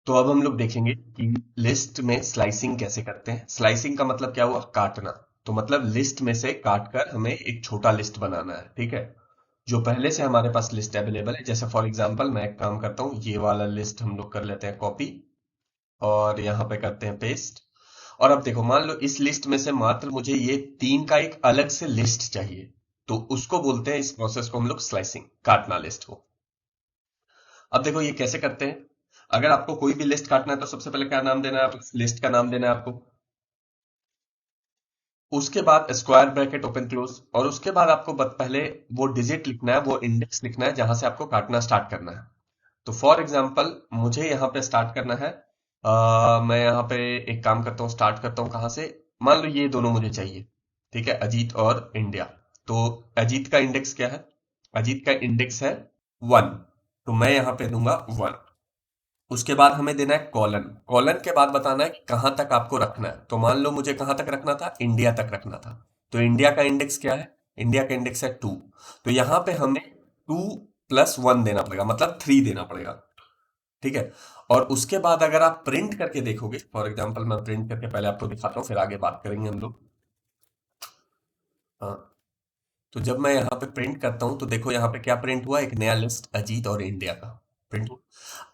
तो अब हम लोग देखेंगे कि लिस्ट में स्लाइसिंग कैसे करते हैं। स्लाइसिंग का मतलब क्या हुआ? काटना। तो मतलब लिस्ट में से काट कर हमें एक छोटा लिस्ट बनाना है, ठीक है। जो पहले से हमारे पास लिस्ट अवेलेबल है, जैसे फॉर एग्जांपल मैं एक काम करता हूँ, ये वाला लिस्ट हम लोग कर लेते हैं कॉपी और यहाँ पे करते हैं पेस्ट। और अब देखो, मान लो इस लिस्ट में से मात्र मुझे ये तीन का एक अलग से लिस्ट चाहिए, तो उसको बोलते हैं, इस प्रोसेस को हम लोग स्लाइसिंग, काटना लिस्ट को। अब देखो ये कैसे करते हैं। अगर आपको कोई भी लिस्ट काटना है तो सबसे पहले क्या नाम देना है? आप लिस्ट का नाम देना है आपको। उसके बाद स्क्वायर ब्रैकेट ओपन क्लोज, और उसके बाद आपको पहले वो डिजिट लिखना है, वो इंडेक्स लिखना है जहां से आपको काटना स्टार्ट करना है। तो फॉर एग्जाम्पल मुझे यहाँ पे स्टार्ट करना है। मैं यहाँ पे एक काम करता हूँ, स्टार्ट करता हूँ कहाँ से। मान लो ये दोनों मुझे चाहिए, ठीक है, अजीत और इंडिया। तो अजीत का इंडेक्स क्या है? अजीत का इंडेक्स है 1। तो मैं यहाँ पे दूंगा 1। उसके बाद हमें देना है कॉलन। कॉलन के बाद बताना है कि कहां तक आपको रखना है। तो मान लो मुझे कहां तक रखना था? इंडिया तक रखना था। तो इंडिया का इंडेक्स क्या है? इंडिया का इंडेक्स है 2। तो यहां पे हमें 2+1 देना पड़ेगा, मतलब 3 देना पड़ेगा, ठीक है। और उसके बाद अगर आप प्रिंट करके देखोगे, फॉर एग्जांपल मैं प्रिंट करके पहले आपको दिखाता हूँ, फिर आगे बात करेंगे हम लोग। हाँ, तो जब मैं यहाँ पे प्रिंट करता हूँ तो देखो यहाँ पे क्या प्रिंट हुआ? एक नया लिस्ट अजीत और इंडिया का प्रिंट हुआ।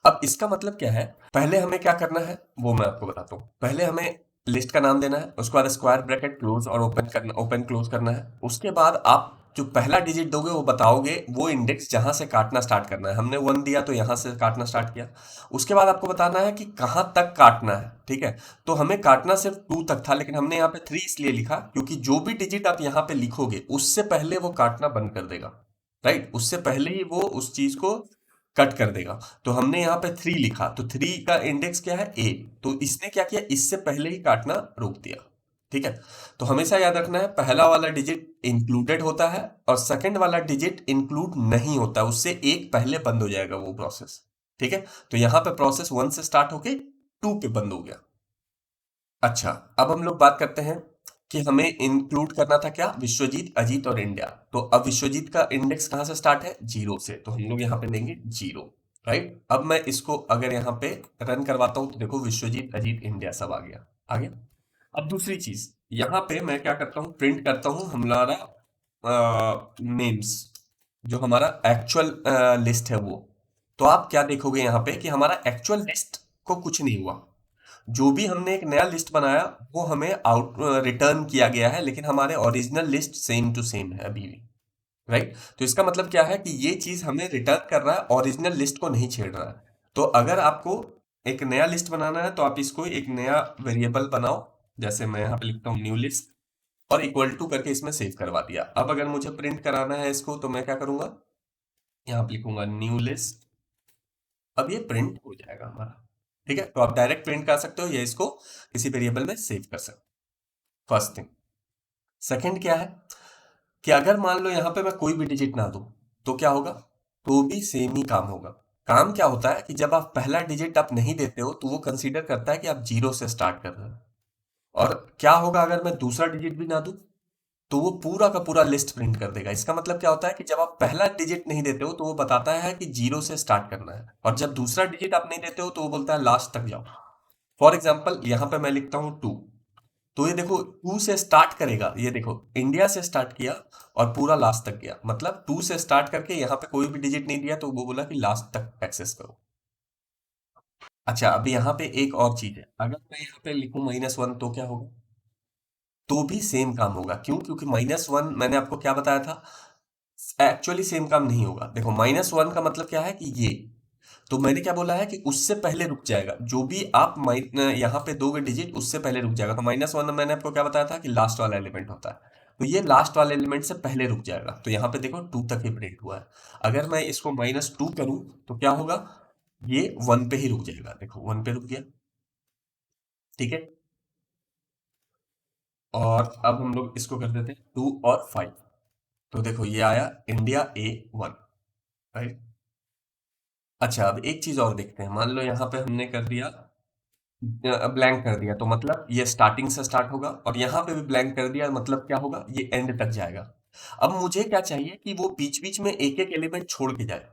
अब इसका मतलब क्या है? पहले हमें क्या करना है वो मैं आपको बताता हूँ। पहले हमें लिस्ट का नाम देना है, उसके बाद स्क्वायर ब्रैकेट क्लोज और ओपन क्लोज करना है। उसके बाद आप जो पहला डिजिट दोगे वो बताओगे, वो इंडेक्स जहां से काटना स्टार्ट करना है। हमने 1 दिया तो यहां से काटना स्टार्ट किया। उसके बाद आपको बताना है कि कहां तक काटना है, ठीक है। तो हमें काटना सिर्फ 2 तक था, लेकिन हमने यहाँ पे 3 इसलिए लिखा क्योंकि जो भी डिजिट आप यहाँ पे लिखोगे उससे पहले वो काटना बंद कर देगा, राइट। उससे पहले ही वो उस चीज को कट कर देगा। तो हमने यहाँ पे 3 लिखा, तो 3 का इंडेक्स क्या है? ए। तो इसने क्या किया? इससे पहले ही काटना रोक दिया, ठीक है। तो हमेशा याद रखना है, पहला वाला डिजिट इंक्लूडेड होता है और सेकंड वाला डिजिट इंक्लूड नहीं होता, उससे एक पहले बंद हो जाएगा वो प्रोसेस, ठीक है। तो यहाँ पे प्रोसेस 1 से स्टार्ट होके 2 पे बंद हो गया। अच्छा, अब हम लोग बात करते हैं कि हमें इंक्लूड करना था क्या? विश्वजीत, अजीत और इंडिया। तो अब विश्वजीत का इंडेक्स कहाँ से स्टार्ट है? 0 से। तो हम लोग यहाँ पे देंगे 0, राइट। अब मैं इसको अगर यहाँ पे रन करवाता हूँ तो देखो विश्वजीत, अजीत, इंडिया सब आ गया, आ गया। अब दूसरी चीज, यहाँ पे मैं क्या करता हूँ? प्रिंट करता हूँ हमारा नेम्स, जो हमारा एक्चुअल लिस्ट है वो। तो आप क्या देखोगे यहाँ पे कि हमारा एक्चुअल लिस्ट को कुछ नहीं हुआ। जो भी हमने एक नया लिस्ट बनाया वो हमें आउट रिटर्न किया गया है, लेकिन हमारे original list same to same है अभी भी, राइट। तो इसका मतलब क्या है कि ये चीज हमें रिटर्न कर रहा है, ओरिजिनल लिस्ट को नहीं छेड़ रहा है। तो अगर आपको एक नया लिस्ट बनाना है तो आप इसको एक नया वेरिएबल बनाओ। जैसे मैं यहाँ पे लिखता हूँ न्यू लिस्ट और इक्वल टू करके इसमें सेव करवा दिया। अब अगर मुझे प्रिंट कराना है इसको तो मैं क्या करूंगा? यहाँ पे लिखूंगा न्यू लिस्ट। अब ये प्रिंट हो जाएगा हमारा, ठीक है। तो आप डायरेक्ट प्रिंट कर सकते हो या इसको किसी वेरिएबल में सेव कर सकते हो, फर्स्ट थिंग। सेकंड क्या है कि अगर मान लो यहाँ पे मैं कोई भी डिजिट ना दूं तो क्या होगा? तो भी सेम ही काम होगा। काम क्या होता है कि जब आप पहला डिजिट आप नहीं देते हो तो वो कंसीडर करता है कि आप 0 से स्टार्ट कर रहे हो। और क्या होगा अगर मैं दूसरा डिजिट भी ना दूं? तो वो पूरा का पूरा लिस्ट प्रिंट कर देगा। इसका मतलब क्या होता है कि जब आप पहला डिजिट नहीं देते हो तो वो बताता है कि 0 से स्टार्ट करना है, और जब दूसरा डिजिट आप नहीं देते हो तो वो बोलता है लास्ट तक जाओ। फॉर एग्जाम्पल यहाँ पे मैं लिखता हूँ 2। तो ये देखो 2 से स्टार्ट करेगा, ये देखो इंडिया से स्टार्ट किया और पूरा लास्ट तक गया, मतलब 2 से स्टार्ट करके यहाँ पे कोई भी डिजिट नहीं दिया तो वो बोला कि लास्ट तक एक्सेस करो। अच्छा, अभी यहाँ पे एक और चीज है, अगर मैं यहाँ पे लिखूं -1 तो क्या होगा? तो भी सेम काम होगा। क्यों? क्योंकि -1 मैंने आपको क्या बताया था, एक्चुअली सेम काम नहीं होगा। देखो -1 का मतलब क्या है कि ये, तो मैंने क्या बोला है कि उससे पहले रुक जाएगा। जो भी आप यहाँ पे दोगे डिजिट उससे पहले रुक जाएगा। तो -1 मैंने आपको क्या बताया था कि लास्ट वाला एलिमेंट होता है। तो ये लास्ट वाले एलिमेंट से पहले रुक जाएगा। तो यहाँ पे देखो 2 तक ही प्रिंट हुआ है। अगर मैं इसको -2 करूं तो क्या होगा? ये 1 पे ही रुक जाएगा। देखो 1 पे रुक गया, ठीक है। और अब हम लोग इसको कर देते हैं 2 और 5। तो देखो ये आया इंडिया A1, राइट। अच्छा, अब एक चीज और देखते हैं। मान लो यहाँ पे हमने कर दिया ब्लैंक कर दिया, तो मतलब ये स्टार्टिंग से स्टार्ट होगा, और यहाँ पे भी ब्लैंक कर दिया मतलब क्या होगा? ये एंड तक जाएगा। अब मुझे क्या चाहिए कि वो बीच बीच में एक एक एलिमेंट छोड़ के जाए।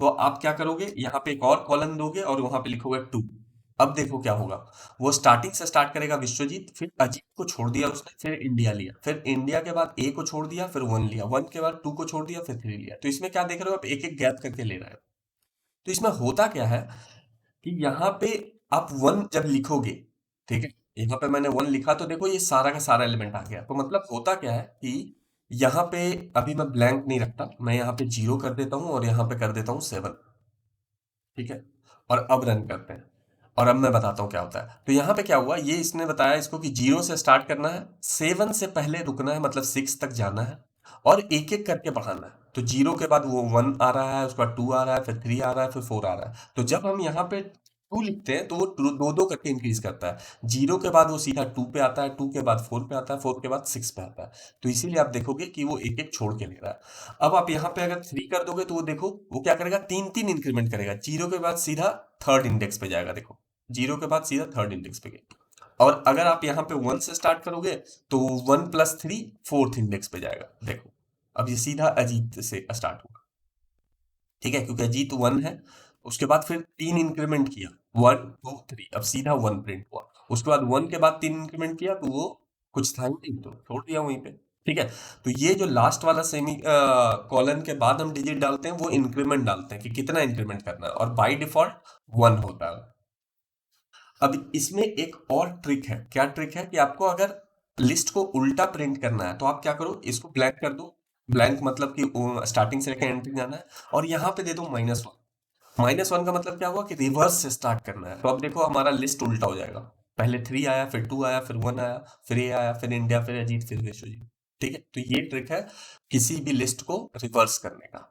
तो आप क्या करोगे? यहाँ पे एक और कॉलम दोगे और वहां पे लिखोगे 2। अब देखो क्या होगा, वो स्टार्टिंग से स्टार्ट करेगा विश्वजीत, फिर अजीत को छोड़ दिया उसने, फिर इंडिया लिया, फिर इंडिया के बाद ए को छोड़ दिया, फिर वन लिया, वन के बाद टू को छोड़ दिया, फिर थ्री लिया। तो इसमें क्या देख रहे हो आप, एक एक गैप करके ले रहा है। तो इसमें होता क्या है कि यहाँ पे आप वन जब लिखोगे, ठीक है, यहाँ पे मैंने वन लिखा तो देखो ये सारा का सारा एलिमेंट आ गया। तो मतलब होता क्या है कि यहाँ पे अभी मैं ब्लैंक नहीं रखता, मैं यहाँ पे जीरो कर देता हूँ और यहाँ पे कर देता हूँ 7, ठीक है, और अब रन करते हैं। और अब मैं बताता हूँ क्या होता है। तो यहाँ पे क्या हुआ, ये इसने बताया इसको कि जीरो से स्टार्ट करना है, 7 से पहले रुकना है, मतलब 6 तक जाना है, और एक एक करके बढ़ाना है। तो जीरो के बाद वो 1 आ रहा है, उसके बाद 2 आ रहा है, फिर 3 आ रहा है, फिर 4 आ रहा है। तो जब हम यहाँ पे 2 लिखते हैं तो वो दो दो करके इंक्रीज करता है। जीरो के बाद वो सीधा 2 पे आता है, 2 के बाद 4 पे आता है, 4 के बाद 6 पे आता है। तो इसीलिए आप देखोगे कि वो एक एक छोड़ के ले रहा है। अब आप यहाँ पे अगर 3 कर दोगे तो वो देखो वो क्या करेगा, तीन तीन इंक्रीमेंट करेगा। जीरो के बाद सीधा थर्ड इंडेक्स पे जाएगा, देखो जीरो के बाद सीधा थर्ड इंडेक्स पे गया। और अगर आप यहाँ पे 1 से स्टार्ट करोगे तो 1 + 3 फोर्थ इंडेक्स पे जाएगा, देखो अब ये सीधा अजीत से स्टार्ट होगा, ठीक है, क्योंकि अजीत 1 है। उसके बाद फिर 3 इंक्रीमेंट किया, 1 2 3, अब सीधा 1 प्रिंट हुआ। उसके बाद 1 के बाद 3 इंक्रीमेंट किया तो वो कुछ था ही नहीं, तो छोड़ दिया वहीं पे, ठीक है। तो ये जो लास्ट वाला सेमी कॉलन के बाद हम डिजिट डालते हैं वो इंक्रीमेंट डालते हैं कि कितना इंक्रीमेंट करना है, और बाय डिफॉल्ट 1 होता है। अब इसमें एक और ट्रिक है, क्या ट्रिक है कि आपको अगर लिस्ट को उल्टा प्रिंट करना है तो आप क्या करो, इसको ब्लैंक कर दो। ब्लैंक मतलब कि स्टार्टिंग से लेकर एंड तक जाना है, और यहाँ पे दे दो -1। -1 का मतलब क्या हुआ कि रिवर्स से स्टार्ट करना है। तो अब देखो हमारा लिस्ट उल्टा हो जाएगा, पहले 3 आया, फिर 2 आया, फिर 1 आया, फिर ए आया, फिर इंडिया, फिर अजीत, फिर विश्वजीत, ठीक है। तो ये ट्रिक है किसी भी लिस्ट को रिवर्स करने का।